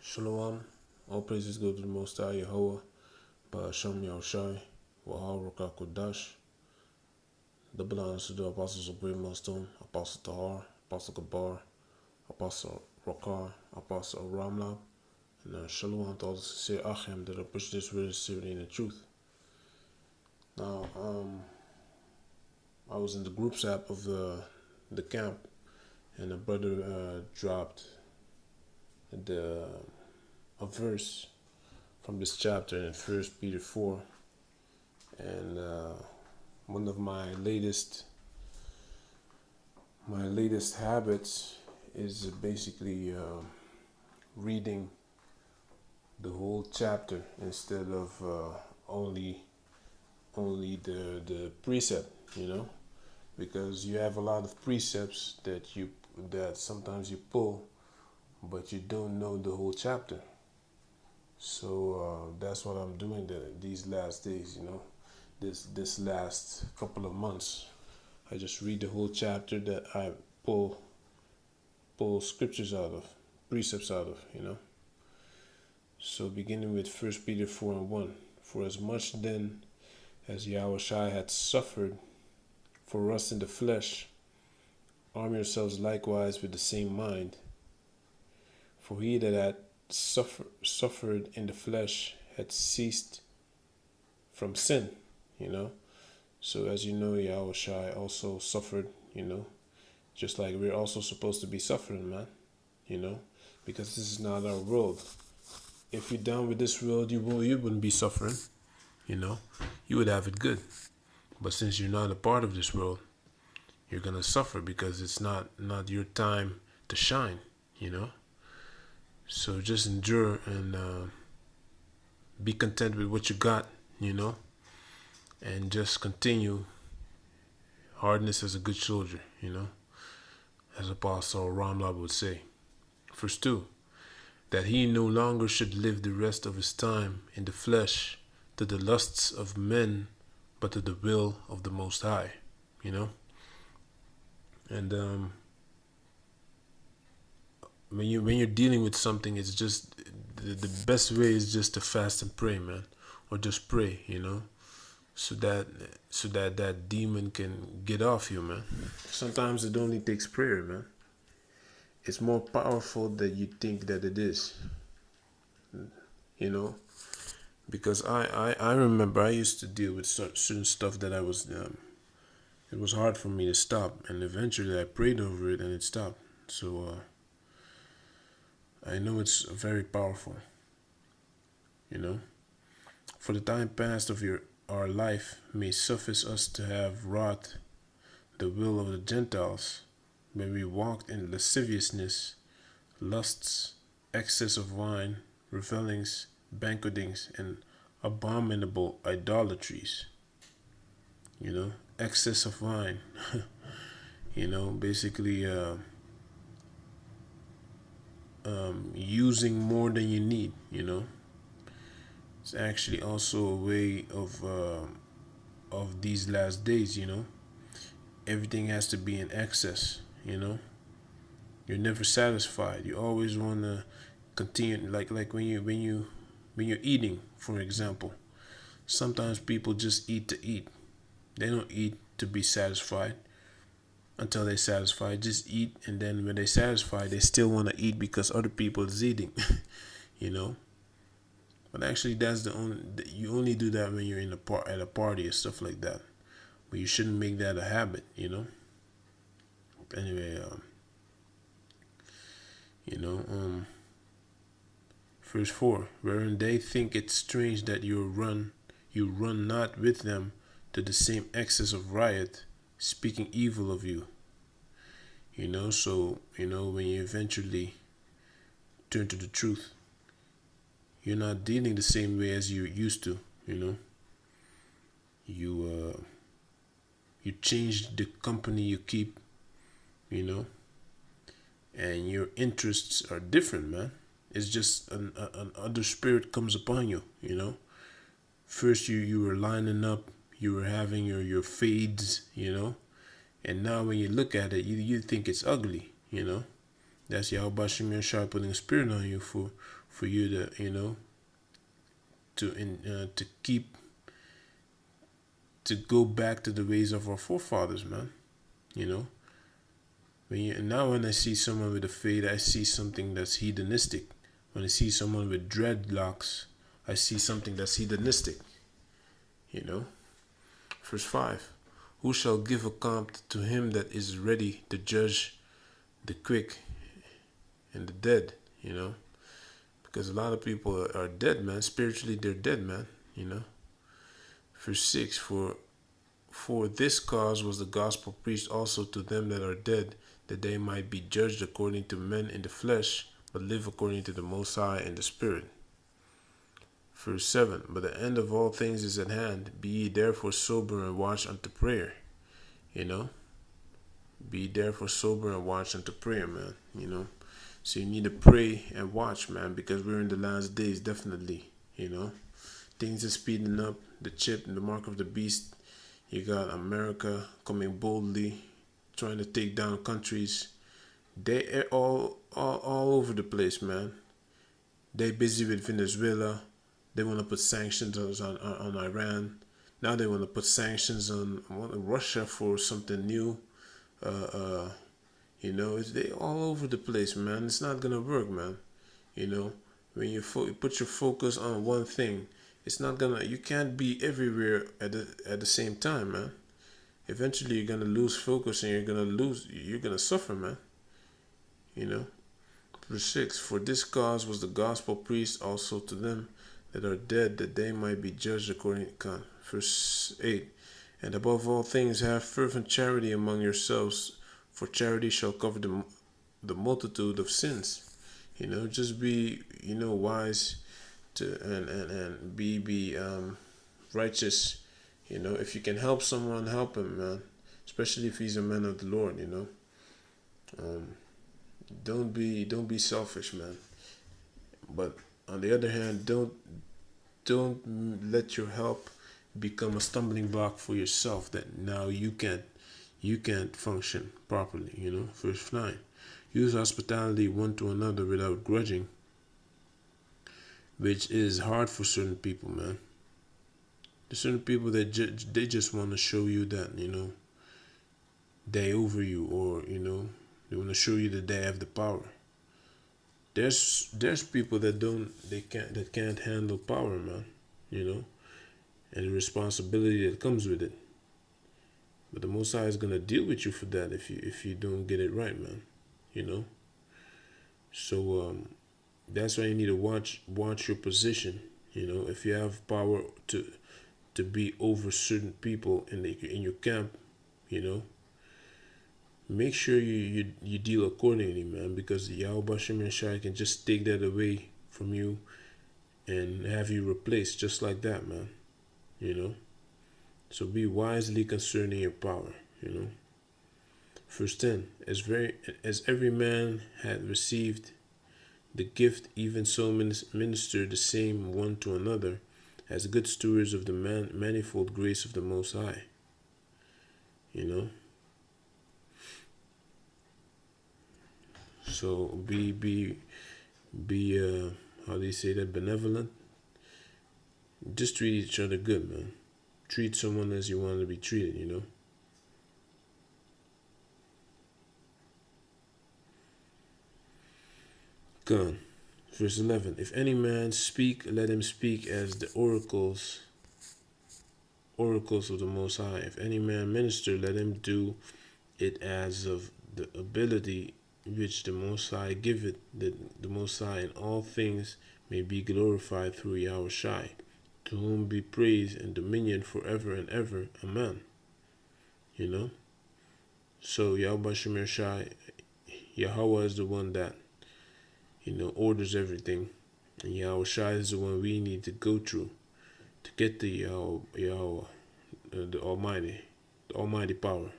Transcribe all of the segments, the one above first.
Shalom. All praises go to the Most High Yahweh, Ba'ashem Yahushai, Wahal Rakak Kodash. Double honors to the Apostles of Great Millstone, Apostle Tahar, Apostle Gabar, Apostle Rakar, Apostle Ramlab, and Shalom to all the sincere Achim that are pushing this word sincerity in the truth. Now, I was in the groups app of the camp, and a brother dropped a verse from this chapter in First Peter 4, and one of my latest habits is basically reading the whole chapter instead of only the precept, because you have a lot of precepts that sometimes you pull, but you don't know the whole chapter. So that's what I'm doing these last days, this last couple of months. I just read the whole chapter that I pull scriptures out of, precepts out of, So beginning with 1 Peter 4:1, for as much then as Yahushua had suffered for us in the flesh, arm yourselves likewise with the same mind. For he that had suffered in the flesh had ceased from sin, So as you know, Yahushua also suffered, just like we're also supposed to be suffering, man, because this is not our world. If you're down with this world, you wouldn't be suffering, you would have it good. But since you're not a part of this world, you're gonna suffer because it's not your time to shine, So just endure and be content with what you got, and just continue. Hardness as a good soldier, as Apostle Ramlab would say. Verse 2, that he no longer should live the rest of his time in the flesh to the lusts of men, but to the will of the Most High, And when you're dealing with something, it's just the best way is just to fast and pray, man, or just pray, so that demon can get off you, man. Sometimes it only takes prayer, man. It's more powerful than you think that it is, because I remember I used to deal with certain stuff that it was hard for me to stop, and eventually I prayed over it and it stopped. So I know it's very powerful, For the time past of our life may suffice us to have wrought the will of the Gentiles, when we walked in lasciviousness, lusts, excess of wine, revellings, banquetings, and abominable idolatries. Excess of wine. Basically using more than you need, It's actually also a way of these last days, Everything has to be in excess, You're never satisfied. You always want to continue, like when you're eating, for example. Sometimes people just eat to eat. They don't eat to be satisfied until they're satisfied. Just eat, and then when they're satisfied, they still want to eat because other people is eating, But actually, you only do that when you're at a party or stuff like that. But you shouldn't make that a habit, Anyway, verse 4, wherein they think it strange that you run not with them to the same excess of riot, speaking evil of you. So, when you eventually turn to the truth, you're not dealing the same way as you used to, You change the company you keep, and your interests are different, man. It's just an other spirit comes upon you, First you were lining up, you were having your fades, and now when you look at it, you think it's ugly, That's Yahweh Shem Yahshua putting a spirit on you for for you to, to keep, to go back to the ways of our forefathers, man. You know, now when I see someone with a fade, I see something that's hedonistic. When I see someone with dreadlocks, I see something that's hedonistic. You know, verse 5: Who shall give account to him that is ready to judge the quick and the dead? You know, because a lot of people are dead, man. Spiritually, they're dead, man. You know, verse 6: For this cause was the gospel preached also to them that are dead, that they might be judged according to men in the flesh, but live according to the Most High in the Spirit. Verse 7: But the end of all things is at hand. Be ye therefore sober and watch unto prayer. You know? Be therefore sober and watch unto prayer, man. You know? So you need to pray and watch, man, because we're in the last days, definitely. You know? Things are speeding up. The chip and the mark of the beast. You got America coming boldly, trying to take down countries. They all over the place, man. They busy with Venezuela. They want to put sanctions on Iran. Now they want to put sanctions on Russia for something new. They all over the place, man. It's not gonna work, man. You know, when you put your focus on one thing, it's not gonna. You can't be everywhere at the same time, man. Eventually, you're gonna lose focus and you're gonna suffer, man. You know. Verse 6: For this cause was the gospel preached also to them that are dead, that they might be judged according to God. Verse 8: And above all things have fervent charity among yourselves, for charity shall cover the multitude of sins. You know, just be, wise to and be righteous. You know, if you can help someone, help him, man. Especially if he's a man of the Lord, you know. Don't be selfish, man. But on the other hand, don't let your help become a stumbling block for yourself that now you can't function properly, you know. Verse 9: Use hospitality one to another without grudging, which is hard for certain people, man. There's certain people that they just want to show you that, they over you, or they want to show you that they have the power. There's people that can't handle power, man, and the responsibility that comes with it. But the Most High is gonna deal with you for that if you don't get it right, man. So that's why you need to watch your position. If you have power to be over certain people in your camp, make sure you deal accordingly, man, because Yahweh Shem Shai can just take that away from you and have you replaced just like that, man. So be wisely concerning your power. Verse 10: As every man had received the gift, even so minister the same one to another, as good stewards of the manifold grace of the Most High. So be how do you say that, benevolent. Just treat each other good, man. Treat someone as you want to be treated. Gone. Verse 11: If any man speak, let him speak as the oracles of the Most High. If any man minister, let him do it as of the ability which the Most High giveth, that the Most High in all things may be glorified through Yahweh Shai, to whom be praise and dominion forever and ever. Amen. So Yahweh Shem Shai, Yahweh is the one that orders everything, and Yahweh Shai is the one we need to go through to get the Yahweh, the Almighty power.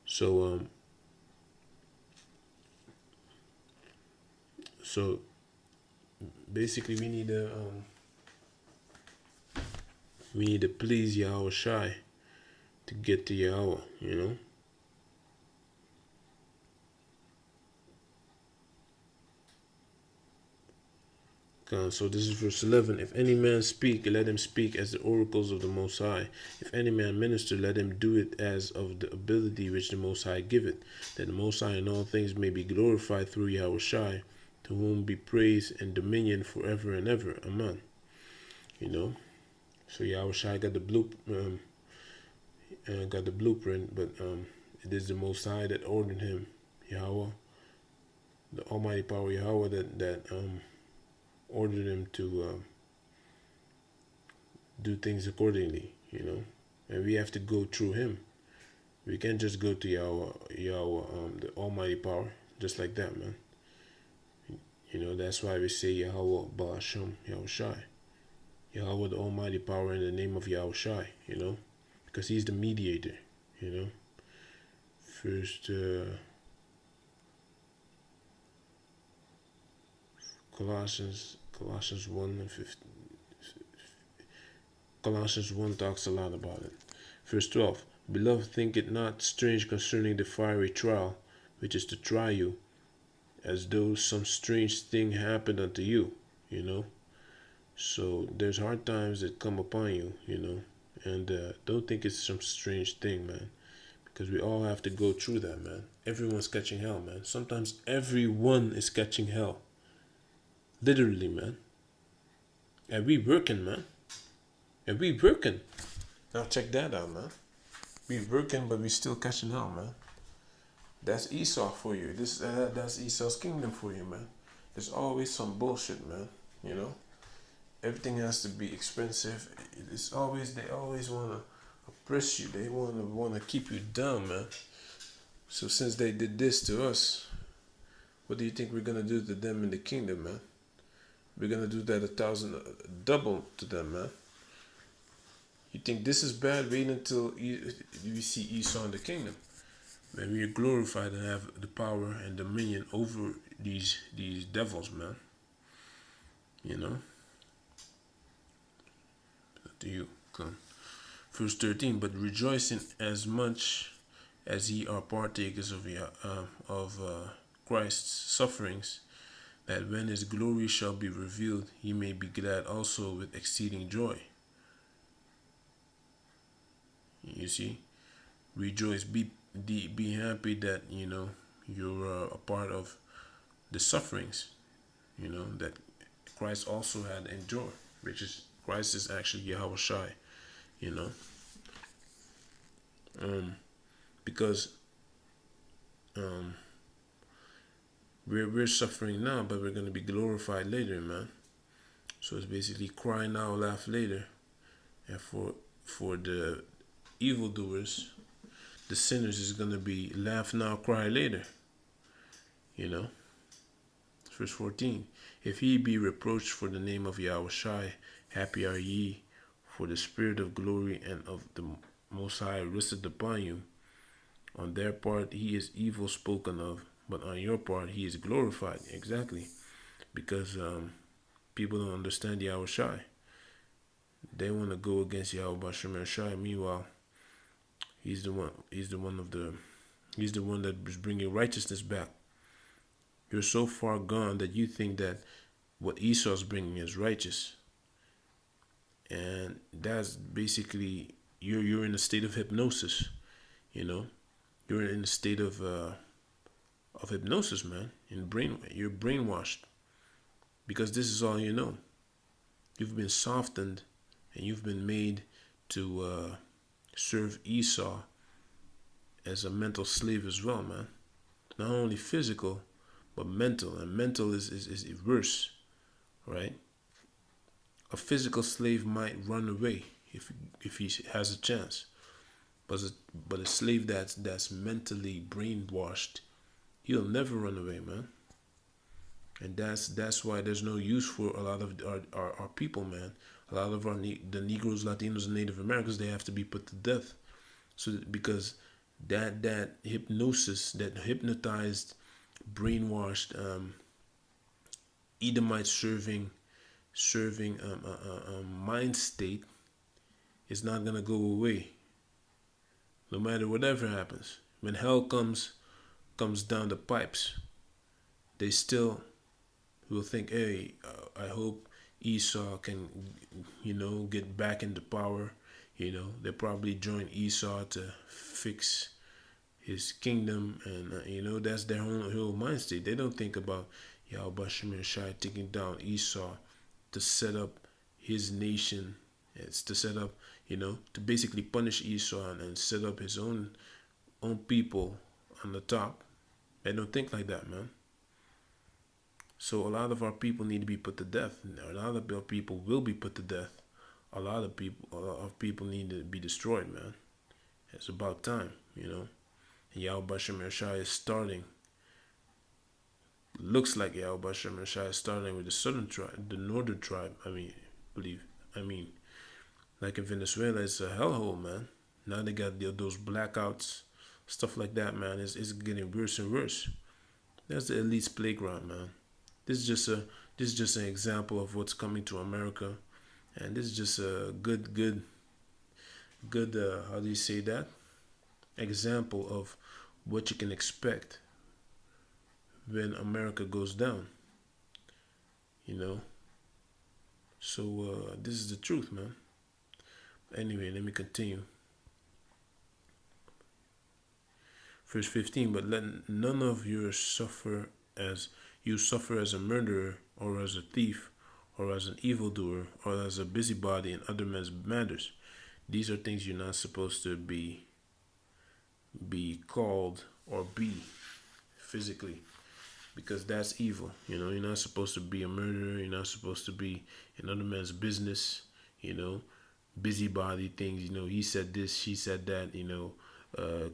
So so basically we need to please Yahweh Shai to get to Yahweh. So this is verse 11. If any man speak, let him speak as the oracles of the Most High. If any man minister, let him do it as of the ability which the Most High giveth, that the Most High in all things may be glorified through Yahushai, to whom be praise and dominion forever and ever. Amen. You know, so Yahushai got the blueprint, but it is the Most High that ordered him, Yahweh, the Almighty Power Yahweh that ordered him to do things accordingly, you know, and we have to go through him. We can't just go to Yahweh, the Almighty Power, just like that, man. You know, that's why we say Yahweh Ba'ashem Yahushai, Yahweh the Almighty Power in the name of Yahushai, you know, because he's the mediator, you know. First, Colossians 1 and 15. Colossians 1 talks a lot about it. Verse 12. Beloved, think it not strange concerning the fiery trial, which is to try you, as though some strange thing happened unto you, you know. So there's hard times that come upon you, you know, and don't think it's some strange thing, man, because we all have to go through that, man. Everyone's catching hell, man. Sometimes everyone is catching hell. Literally, man. And we working, man. And we working. Now check that out, man. We working, but we still catching hell, man. That's Esau for you. That's Esau's kingdom for you, man. There's always some bullshit, man. You know, everything has to be expensive. It's always they always wanna oppress you. They wanna keep you down, man. So since they did this to us, what do you think we're gonna do to them in the kingdom, man? We're gonna do that 1,000 double to them, man. You think this is bad? Wait until you see Esau in the kingdom. Man, we are glorified and have the power and dominion over these devils, man. You know? To you, come. Verse 13, but rejoicing as much as ye are partakers of Christ's sufferings, that when his glory shall be revealed, ye may be glad also with exceeding joy. You see, rejoice, be happy that, you know, you're a part of the sufferings, you know, that Christ also had endured, which is Christ is actually Yahushai, you know, because we're suffering now, but we're gonna be glorified later, man. So it's basically cry now, laugh later, and for the evildoers, the sinners is gonna be laugh now, cry later. You know. Verse 14. If ye be reproached for the name of Yahushai, happy are ye, for the spirit of glory and of the Most High rested upon you. On their part he is evil spoken of, but on your part he is glorified. Exactly. Because people don't understand Yahushai. They want to go against Yahweh Bashem Shai. Meanwhile, He's the one that is bringing righteousness back. You're so far gone that you think that what Esau's bringing is righteous, and that's basically you're in a state of hypnosis. You know, you're in a state of hypnosis, man. You're brainwashed because this is all you know. You've been softened, and you've been made to serve Esau as a mental slave as well, man. Not only physical, but mental. And mental is worse, right? A physical slave might run away if he has a chance. But a slave that's mentally brainwashed, he'll never run away, man. And that's why there's no use for a lot of our people, man. A lot of the Negroes, Latinos, and Native Americans, they have to be put to death. So because that hypnosis, that hypnotized, brainwashed Edomite serving mind state is not gonna go away. No matter whatever happens, when hell comes down the pipes, they still will think, hey, I hope Esau can, get back into power. They probably join Esau to fix his kingdom, and that's their whole mind state. They don't think about Yahweh Shem Shai taking down Esau to set up his nation. It's to set up, to basically punish Esau and set up his own people on the top. They don't think like that, man. So a lot of our people need to be put to death. A lot of our people will be put to death. A lot of people need to be destroyed, man. It's about time, And Yahweh Shem Shai is starting. Looks like Yahweh Shem Shai is starting with the southern tribe, the northern tribe. Like in Venezuela, it's a hellhole, man. Now they got those blackouts, stuff like that, man. It's getting worse and worse. That's the elite's playground, man. This is just an example of what's coming to America, and this is just a good how do you say that? Example of what you can expect when America goes down. So this is the truth, man. Anyway, let me continue. Verse 15, but let none of you suffer as a murderer, or as a thief, or as an evildoer, or as a busybody in other men's matters. These are things you're not supposed to be called or be physically, because that's evil. You're not supposed to be a murderer. You're not supposed to be in other men's business. Busybody things. He said this, she said that.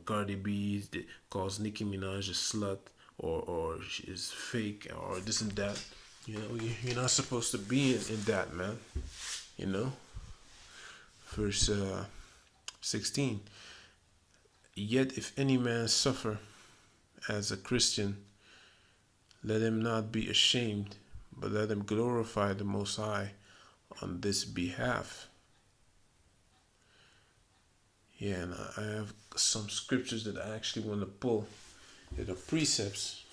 Cardi B calls Nicki Minaj a slut, or is fake, or this and that. You're not supposed to be in that, man. Verse 16. Yet if any man suffer as a Christian, let him not be ashamed, but let him glorify the Most High on this behalf. Yeah, and I have some scriptures that I actually want to pull. That are precepts.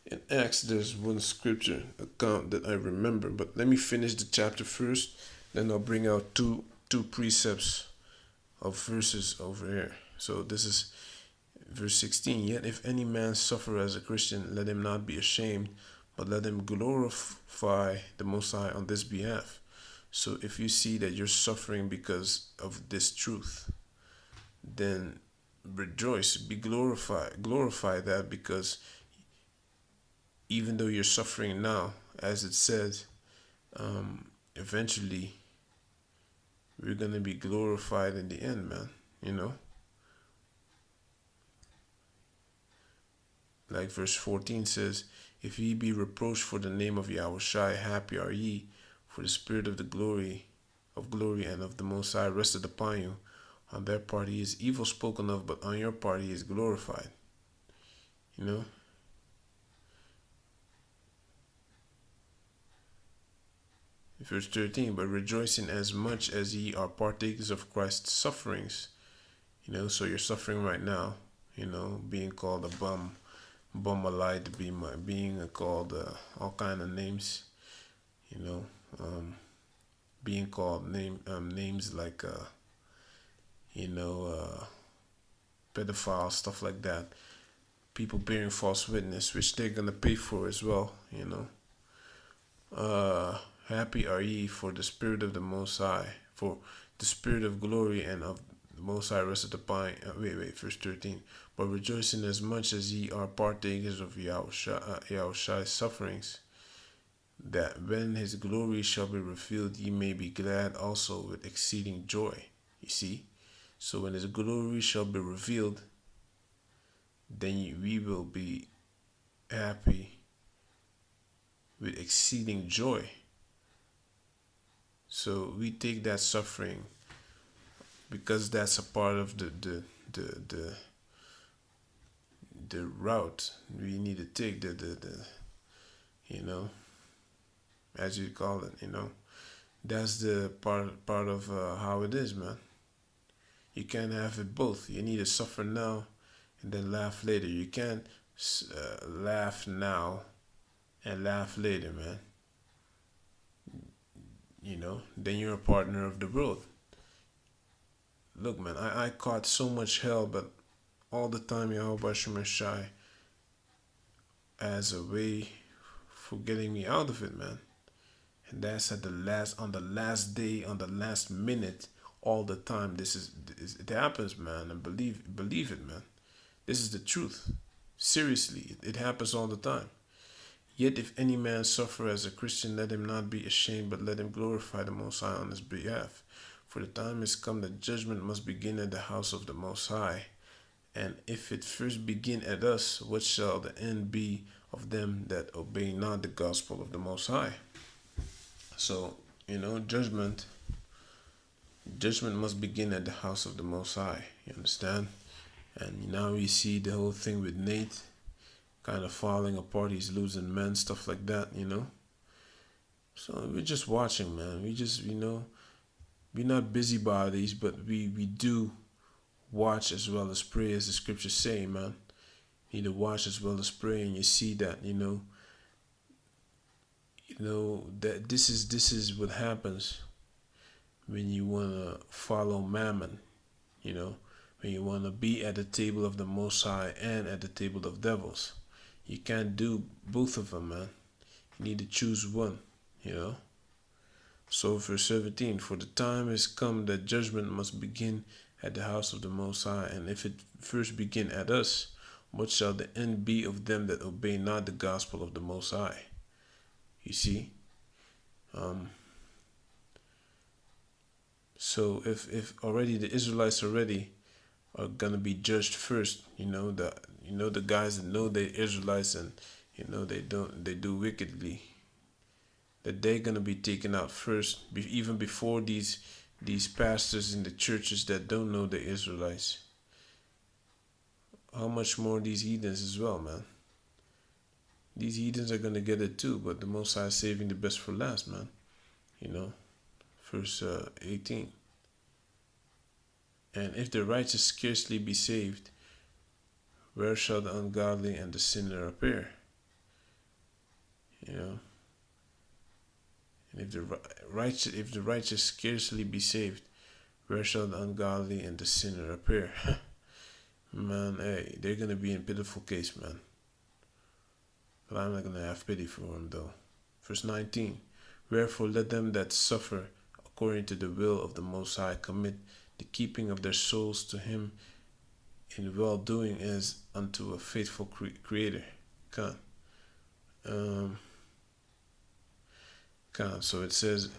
In Acts, there's one scripture account that I remember, but let me finish the chapter first. Then I'll bring out two precepts of verses over here. So this is verse 16. Yet if any man suffer as a Christian, let him not be ashamed, but let him glorify the Most High on this behalf. So if you see that you're suffering because of this truth, then rejoice, be glorified. Glorify that, because even though you're suffering now, as it says, eventually we're going to be glorified in the end, man. Like verse 14 says, if ye be reproached for the name of Yahweh Shai, happy are ye, for the spirit of the glory and of the Most High rested upon you. On their part he is evil spoken of, but on your part he is glorified. Verse 13, but rejoicing as much as ye are partakers of Christ's sufferings. So you're suffering right now, being called a bum a lie, to being called all kind of names, being called names like pedophile, stuff like that. People bearing false witness, which they're gonna pay for as well. Happy are ye, for the spirit of the Most High, for the spirit of glory and of the Most High rested upon. Verse 13. But rejoicing as much as ye are partakers of Yahweh's sufferings, that when his glory shall be revealed, ye may be glad also with exceeding joy. You see? So when his glory shall be revealed, then we will be happy with exceeding joy. So we take that suffering because that's a part of the route we need to take, the as you call it, that's the part of how it is, man. You can't have it both. You need to suffer now and then laugh later. You can't laugh now and laugh later, man. Then you're a partner of the world. Look, man, I caught so much hell, but all the time Yahweh Shai as a way for getting me out of it, man. And that's at the last, on the last day, on the last minute, all the time. It happens, man, and believe it, man. This is the truth. Seriously, it happens all the time. Yet if any man suffer as a Christian, let him not be ashamed, but let him glorify the Most High on his behalf. For the time is come that judgment must begin at the house of the Most High. And if it first begin at us, what shall the end be of them that obey not the gospel of the Most High? So, judgment must begin at the house of the Most High. You understand? And now we see the whole thing with Nate kind of falling apart. He's losing men, stuff like that. So we're just watching, man. We just, we're not busybodies, but we do watch as well as pray, as the scriptures say, man. You need to watch as well as pray, and you see that, that this is what happens when you wanna follow Mammon, when you wanna be at the table of the Most High and at the table of devils. You can't do both of them, man. You need to choose one. So verse 17, for the time is come that judgment must begin at the house of the Most High, and if it first begin at us, what shall the end be of them that obey not the gospel of the Most High? You see? So if already the Israelites already are gonna be judged first, the guys that know they're Israelites and they do wickedly, that they're gonna be taken out first, even before these pastors in the churches that don't know the Israelites. How much more these heathens as well, man? These heathens are gonna get it too, but the Most High is saving the best for last, man. Verse 18. And if the righteous scarcely be saved, where shall the ungodly and the sinner appear? And if the righteous scarcely be saved, where shall the ungodly and the sinner appear? Man, hey, they're gonna be in pitiful case, man. But I'm not gonna have pity for them, though. Verse 19. Wherefore let them that suffer according to the will of the Most High commit the keeping of their souls to Him in well doing as unto a faithful Creator. So it says,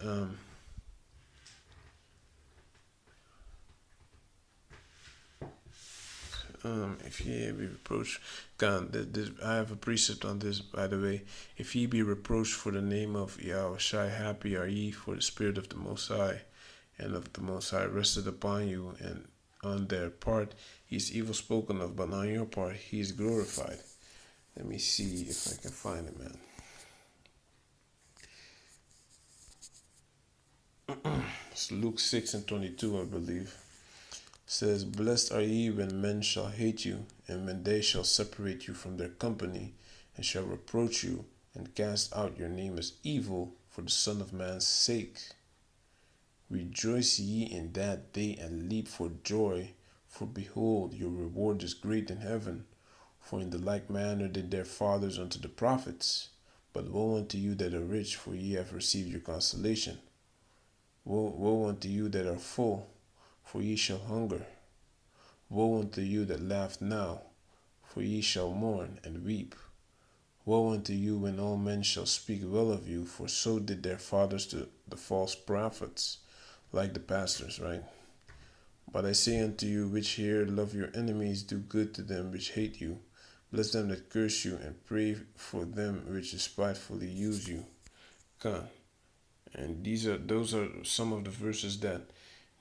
if ye be reproached, I have a precept on this, by the way. If ye be reproached for the name of Yahweh Shai, happy are ye, for the Spirit of the Most High and of the Most High rested upon you, and on their part he is evil spoken of, but on your part he is glorified. Let me see if I can find it, man. It's Luke 6:22, I believe. Says, blessed are ye when men shall hate you, and when they shall separate you from their company, and shall reproach you, and cast out your name as evil for the Son of Man's sake. Rejoice ye in that day, and leap for joy, for behold, your reward is great in heaven. For in the like manner did their fathers unto the prophets. But woe unto you that are rich, for ye have received your consolation. Woe unto you that are full, for ye shall hunger. Woe unto you that laugh now, for ye shall mourn and weep. Woe unto you when all men shall speak well of you, for so did their fathers to the false prophets, like the pastors, right? But I say unto you which hear, love your enemies, do good to them which hate you, bless them that curse you, and pray for them which despitefully use you. And those are some of the verses that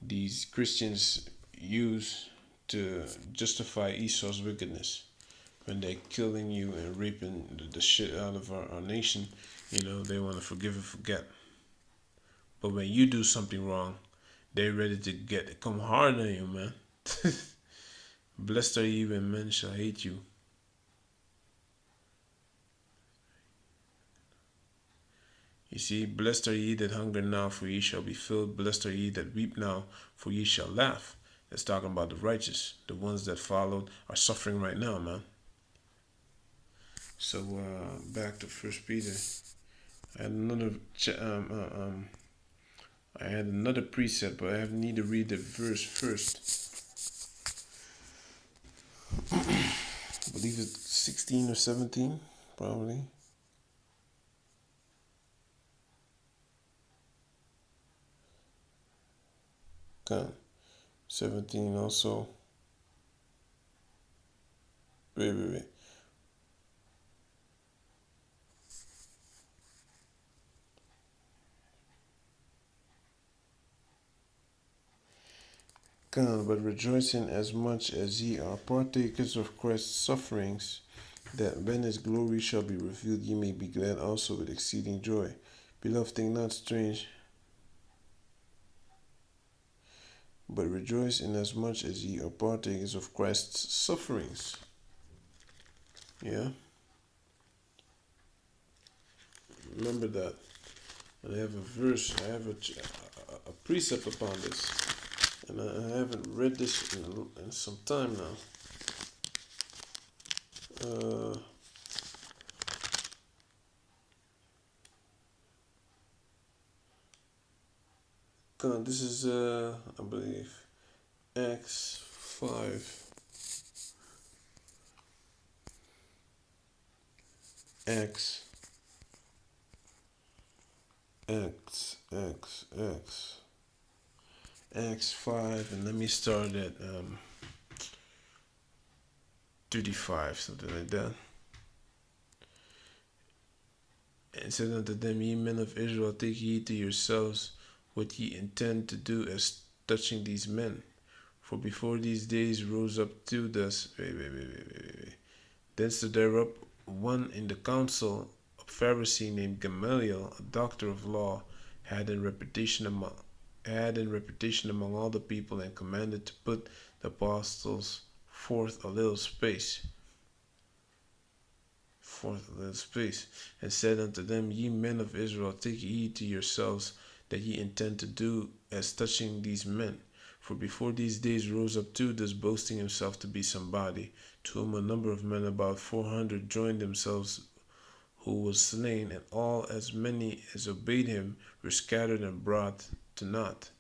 these Christians use to justify Esau's wickedness. When they're killing you and raping the shit out of our nation, they want to forgive and forget. But when you do something wrong, they're ready to come hard on you, man. Blessed are you when men shall hate you. see, blessed are ye that hunger now, for ye shall be filled. Blessed are ye that weep now, for ye shall laugh. That's talking about the righteous. The ones that followed are suffering right now, man. So back to First Peter. I had another I had another precept, but I need to read the verse first. I believe it's 16 or 17, probably. Okay. 17 also. Wait. God, but rejoicing as much as ye are partakers of Christ's sufferings, that when his glory shall be revealed, ye may be glad also with exceeding joy. Beloved, think not strange, but rejoice in as much as ye are partakers of Christ's sufferings. Yeah? Remember that. And I have a verse, I have a precept upon this. And I haven't read this in some time now. This is, I believe, Acts 5. Acts 5, and let me start at 35, something like that. And said unto them, Ye men of Israel, take heed to yourselves what ye intend to do as touching these men. For before these days rose up to thus. Wait. Then stood there up one in the council, a Pharisee named Gamaliel, a doctor of law, had in reputation among all the people, and commanded to put the apostles forth a little space, and said unto them, Ye men of Israel, take heed to yourselves that ye intend to do as touching these men. For before these days rose up Judas, boasting himself to be somebody, to whom a number of men, about 400, joined themselves, who was slain, and all as many as obeyed him were scattered and brought to naught.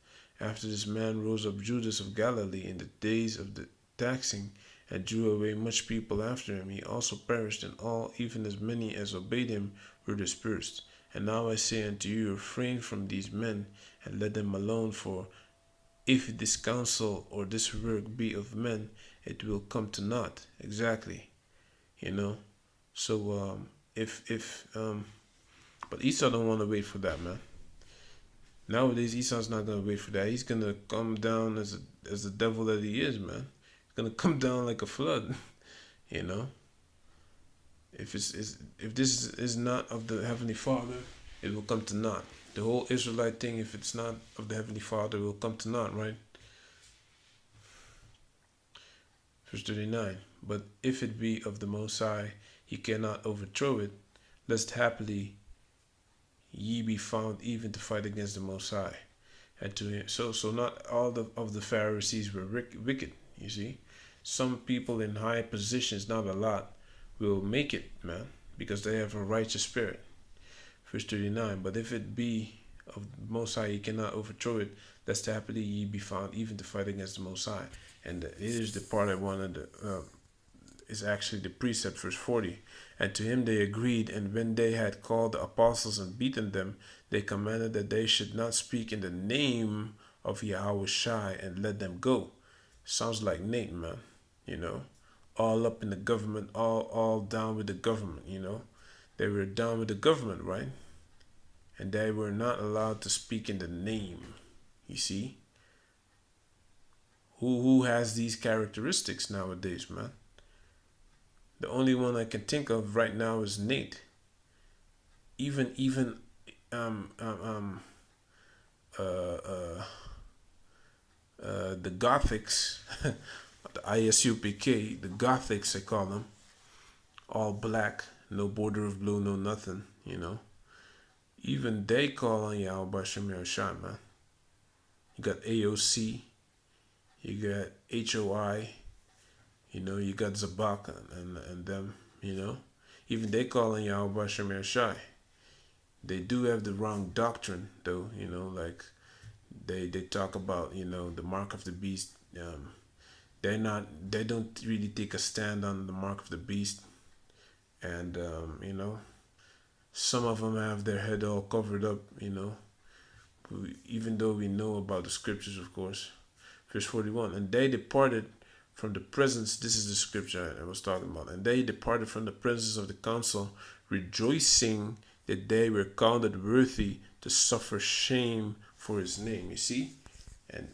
After this man rose up Judas of Galilee in the days of the taxing, and drew away much people after him. He also perished, and all, even as many as obeyed him, were dispersed. And now I say unto you, refrain from these men, and let them alone, for if this counsel or this work be of men, it will come to naught. Exactly. So but Esau don't want to wait for that, man. Nowadays, Esau's not gonna wait for that. He's gonna come down as the devil that he is, man. He's gonna come down like a flood. If this is not of the Heavenly Father, it will come to naught. The whole Israelite thing, if it's not of the Heavenly Father, it will come to naught, right? Verse 39. But if it be of the Most High, he cannot overthrow it, lest haply ye be found even to fight against the Most High. And to him, so not all of the Pharisees were wicked. You see, some people in high positions, not a lot, will make it, man, because they have a righteous spirit. Verse 39. But if it be of the Most High, ye cannot overthrow it, lest happily ye be found even to fight against the Most High. And here's the part I wanted to, is actually the precept, verse 40. And to him they agreed, and when they had called the apostles and beaten them, they commanded that they should not speak in the name of Yahweh Shai, and let them go. Sounds like Nate, man. All up in the government, all down with the government. They were down with the government, right? And they were not allowed to speak in the name. You see, who has these characteristics nowadays, man? The only one I can think of right now is Nate. Even the Gothics, the ISUPK, the Gothics I call them, all black, no border of blue, no nothing. Even they call on Yahweh Shem Shai, man. You got AOC, you got HOI, you got Zabak and them, you know. Even they call on Yahweh Shem Shai. They do have the wrong doctrine, though, like they talk about, the mark of the beast. They don't really take a stand on the mark of the beast. And, some of them have their head all covered up, even though we know about the scriptures, of course. Verse 41, and they departed from the presence, this is the scripture I was talking about, and they departed from the presence of the council, rejoicing that they were counted worthy to suffer shame for his name. You see? And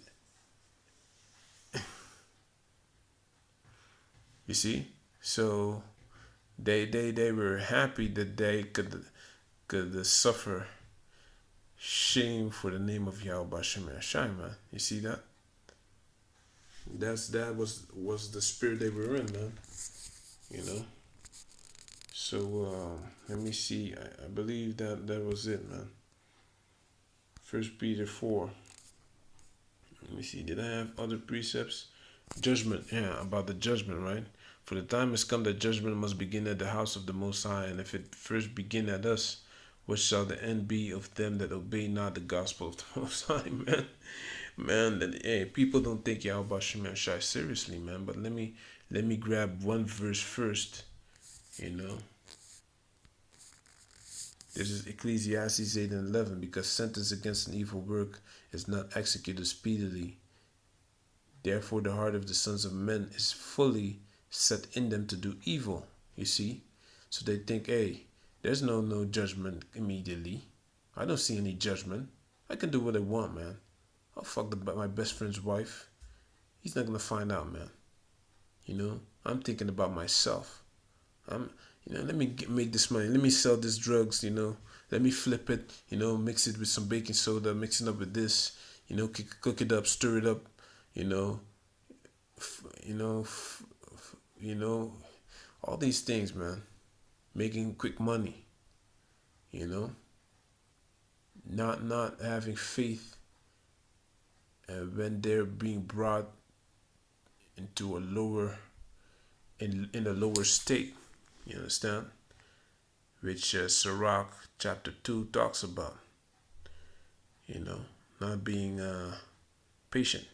you see? So they were happy that they could suffer shame for the name of Yahweh Shem Shai, man. You see that? That was the spirit they were in, man. So let me see. I believe that was it, man. 1 Peter 4. Let me see. Did I have other precepts? Judgment. Yeah, about the judgment, right? For the time has come that judgment must begin at the house of the Most High, and if it first begin at us, what shall the end be of them that obey not the gospel of the Most High, man? Man, hey, people don't take Yahweh Shem Shai seriously, man. But let me grab one verse first. This is Ecclesiastes 8 and 11. Because sentence against an evil work is not executed speedily. Therefore, the heart of the sons of men is fully set in them to do evil. You see? So they think, hey, there's no judgment immediately. I don't see any judgment. I can do what I want, man. I'll fuck my best friend's wife. He's not gonna find out, man. I'm thinking about myself. Let me make this money. Let me sell these drugs. Let me flip it. Mix it with some baking soda. Mix it up with this. Cook it up, stir it up. All these things, man. Making quick money. Not having faith. When they're being brought into a lower state, you understand? Which Sirach chapter 2 talks about. Not being patient.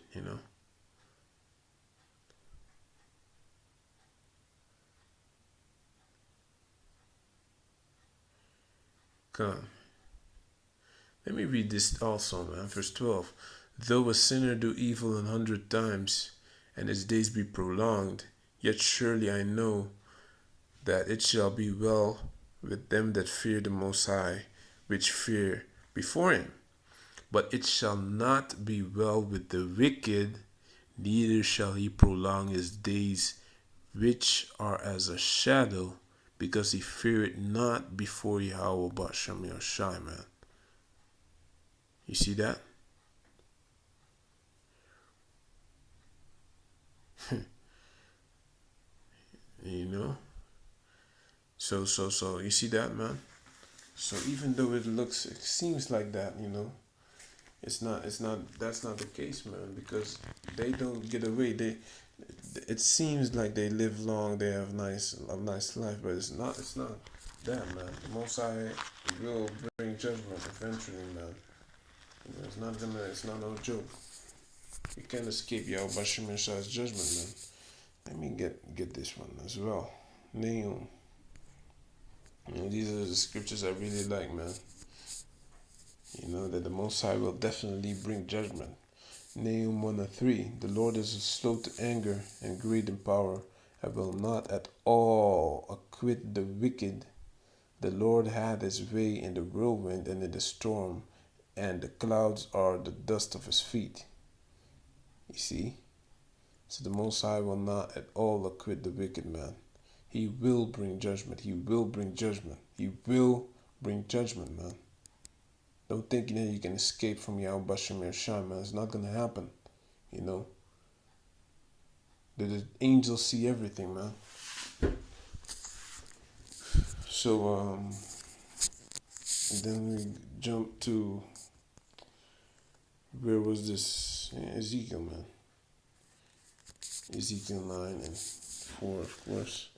Come. Let me read this also, man. Verse 12. Though a sinner do evil 100 times, and his days be prolonged, yet surely I know that it shall be well with them that fear the Most High, which fear before him. But it shall not be well with the wicked, neither shall he prolong his days, which are as a shadow, because he feareth not before Yahweh Bashem Yoshai, man. You see that? So you see that, man? So even though it seems like that, that's not the case, man, because they don't get away. It seems like they live long, they have a nice life, but it's not that, man. The Most High will bring judgment eventually, man. It's not no joke. You can't escape Yahweh Shem Shai's judgment, man. Let me get this one as well. Nahum. These are the scriptures I really like, man. That the Most High will definitely bring judgment. Nahum 1 and 3. The Lord is slow to anger and great in power, and will not at all acquit the wicked. The Lord had his way in the whirlwind and in the storm, and the clouds are the dust of his feet. You see? So the Most High will not at all acquit the wicked man. He will bring judgment. He will bring judgment. He will bring judgment, man. Don't think you can escape from Yahweh Shem Shai, man. It's not going to happen. The angels see everything, man. So, And then we jump to, where was this? Ezekiel, man. Ezekiel 9 and 4, of course.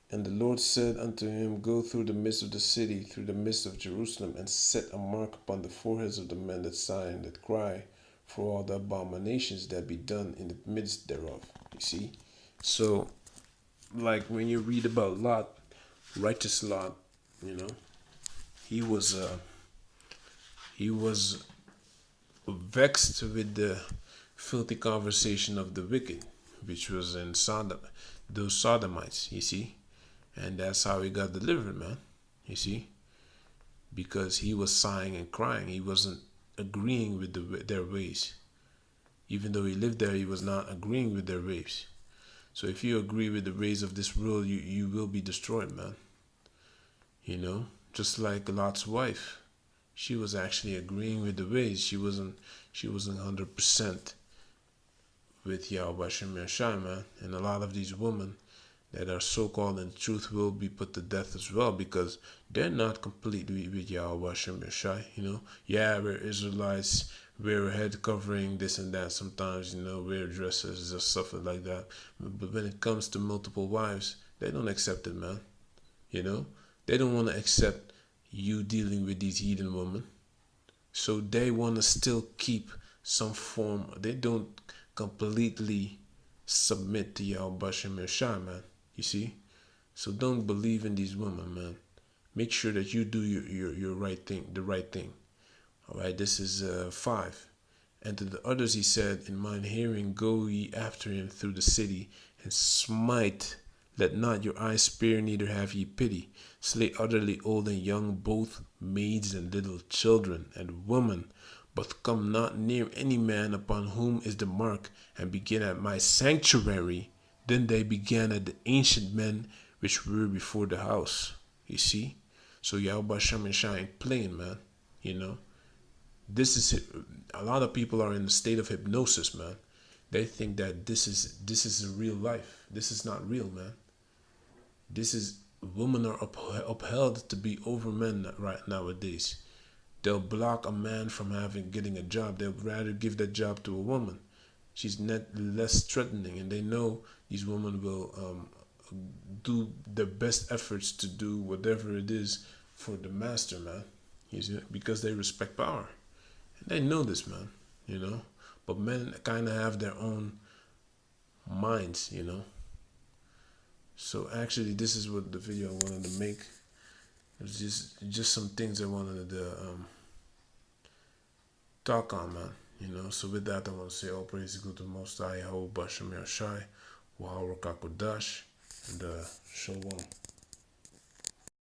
And the Lord said unto him, Go through the midst of the city, through the midst of Jerusalem, and set a mark upon the foreheads of the men that sigh, that cry, for all the abominations that be done in the midst thereof. You see? So, like when you read about Lot, righteous Lot, you know, he was vexed with the filthy conversation of the wicked, which was in Sodom, those Sodomites, you see? And that's how he got delivered, man. You see? Because he was sighing and crying. He wasn't agreeing with their ways. Even though he lived there, he was not agreeing with their ways. So if you agree with the ways of this world, you will be destroyed, man. You know? Just like Lot's wife. She was actually agreeing with the ways. She wasn't 100% with Yahweh Shem Yashai, man. And a lot of these women that are so-called in truth will be put to death as well, because they're not completely with Yahweh Shem Yashai, you know. Yeah, we're Israelites, wear a head covering, this and that sometimes, you know, wear dresses or stuff like that. But when it comes to multiple wives, they don't accept it, man. You know, they don't want to accept you dealing with these heathen women. So they want to still keep some form. They don't completely submit to Yahweh Shem Yashai, man. You see? So don't believe in these women, man. Make sure that you do your right thing, the right thing. Alright, this is 5. And to the others he said, In mine hearing, go ye after him through the city, and smite. Let not your eyes spare, neither have ye pity. Slay utterly old and young, both maids and little children, and women. But come not near any man upon whom is the mark, and begin at my sanctuary. Then they began at the ancient men which were before the house. You see? So Yahweh Shem and Shine playing, man. You know? This is it. A lot of people are in a state of hypnosis, man. They think that this is a real life. This is not real, man. This is, women are upheld to be over men right nowadays. They'll block a man from getting a job. They'll rather give that job to a woman. She's less threatening, and they know these women will do their best efforts to do whatever it is for the master, man. You see, because they respect power. And they know this, man, you know. But men kind of have their own minds, you know. So actually, this is what the video I wanted to make. It's just some things I wanted to talk on, man. You know. So with that, I want to say all praise go to Most High, Yahweh Bashem Yashai, Wahawar Kakodash, and Shalom.